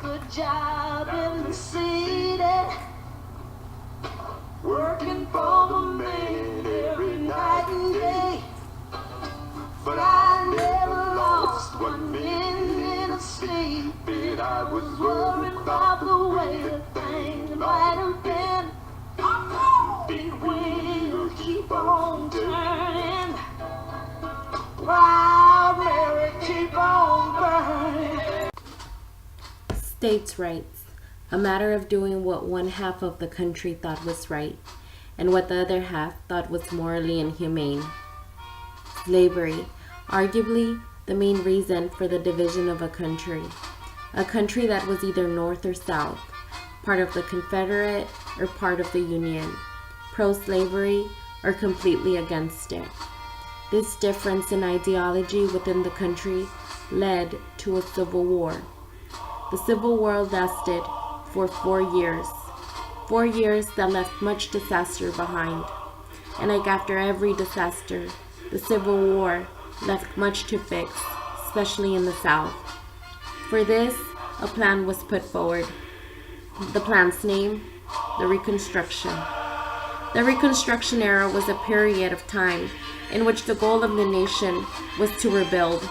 good job in the city, working for the man every night and day. But I never lost 1 minute of sleep, and I was worried about the way that things might have been. Big wheels keep on turning, Wild Mary keep on burning. States' rights, a matter of doing what one half of the country thought was right, and what the other half thought was morally inhumane. Slavery, arguably the main reason for the division of a country that was either North or South, part of the Confederate or part of the Union, pro-slavery or completely against it. This difference in ideology within the country led to a civil war. The Civil War lasted for 4 years. 4 years that left much disaster behind. And like after every disaster, the Civil War left much to fix, especially in the South. For this, a plan was put forward. The plan's name, the Reconstruction. The Reconstruction era was a period of time in which the goal of the nation was to rebuild,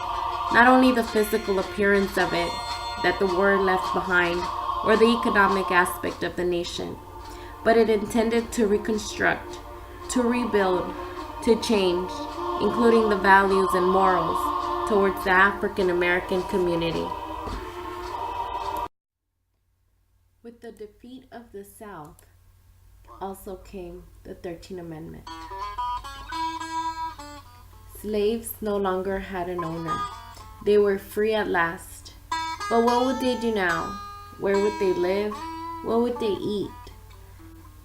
not only the physical appearance of it that the war left behind, or the economic aspect of the nation, but it intended to reconstruct, to rebuild, to change, including the values and morals towards the African American community. With the defeat of the South also came the 13th Amendment. Slaves no longer had an owner. They were free at last. But what would they do now? Where would they live? What would they eat?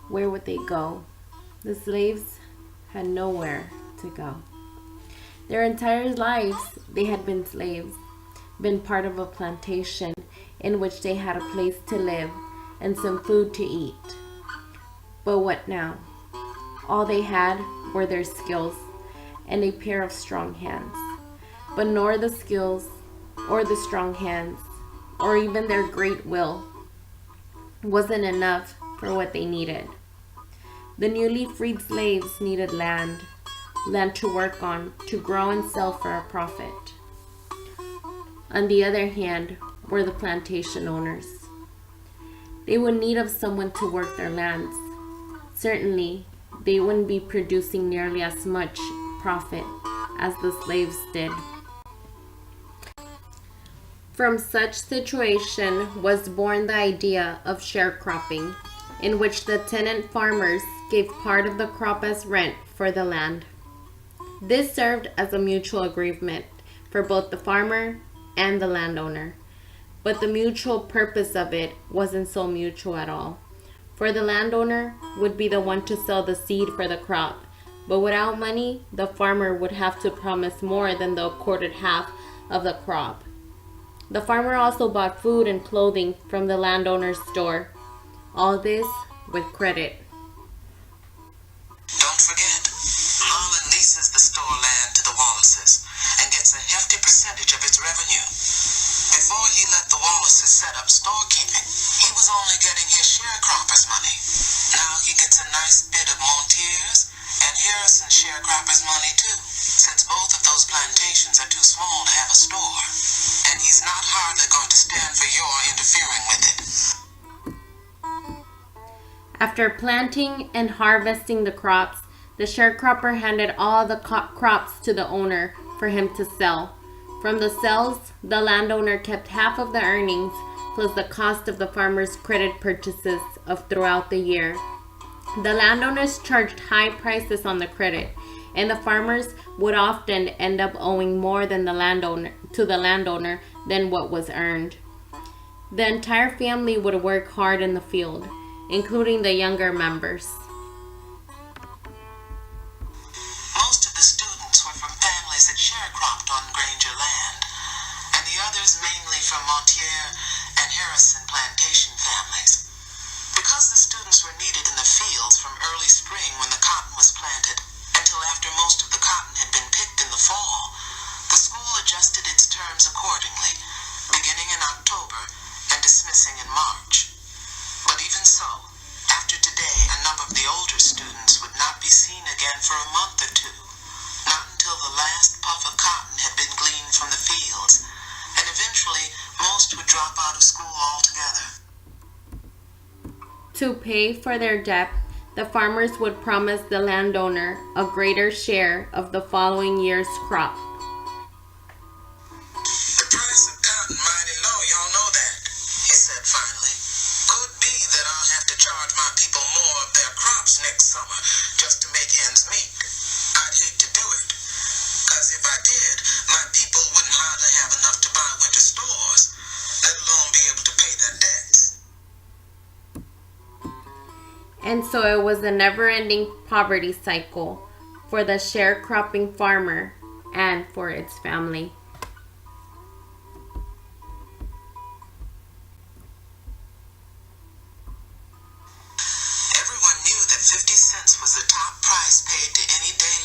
Where would they go? The slaves had nowhere to go. Their entire lives, they had been slaves, been part of a plantation in which they had a place to live and some food to eat. But what now? All they had were their skills and a pair of strong hands. But nor the skills or the strong hands or even their great will wasn't enough for what they needed. The newly freed slaves needed land to work on, to grow and sell for a profit. On the other hand were the plantation owners. They would need of someone to work their lands. Certainly, they wouldn't be producing nearly as much profit as the slaves did. From such situation was born the idea of sharecropping, in which the tenant farmers gave part of the crop as rent for the land. This served as a mutual agreement for both the farmer and the landowner, but the mutual purpose of it wasn't so mutual at all. For the landowner would be the one to sell the seed for the crop, but without money, the farmer would have to promise more than the accorded half of the crop. The farmer also bought food and clothing from the landowner's store. All this with credit. Don't forget, Harlan leases the store land to the Wallaces and gets a hefty percentage of its revenue. Before he let the Wallaces set up storekeeping, he was only getting his sharecroppers' money. Now he gets a nice bit of Montier's and Harrison's sharecroppers' money too, since both of those plantations are too small to have a store. And he's not hardly going to stand for your interfering with it. After planting and harvesting the crops, the sharecropper handed all the crops to the owner for him to sell. From the sales, the landowner kept half of the earnings plus the cost of the farmer's credit purchases of throughout the year. The landowners charged high prices on the credit, and the farmers would often end up owing more than the landowner than what was earned. The entire family would work hard in the field, including the younger members. Most of the students were from families that sharecropped on Granger land, and the others mainly from Montier and Harrison plantation families. Because the students were needed in the fields from early spring when the cotton was planted until after most of the cotton had been picked in the fall, the school adjusted its terms accordingly, beginning in October and dismissing in March. But even so, after today, a number of the older students would not be seen again for a month or two, not until the last puff of cotton had been gleaned from the fields, and eventually most would drop out of school altogether. To pay for their debt, the farmers would promise the landowner a greater share of the following year's crop. The price of cotton mighty low, y'all know that, he said finally. Could be that I'll have to charge my people more of their crops next summer just to make ends meet. I'd hate to do it, because if I did, my people wouldn't hardly have enough to buy winter stores, let alone be able to pay their debts. And so it was a never-ending poverty cycle for the sharecropping farmer and for its family. Everyone knew that 50 cents was the top price paid to any day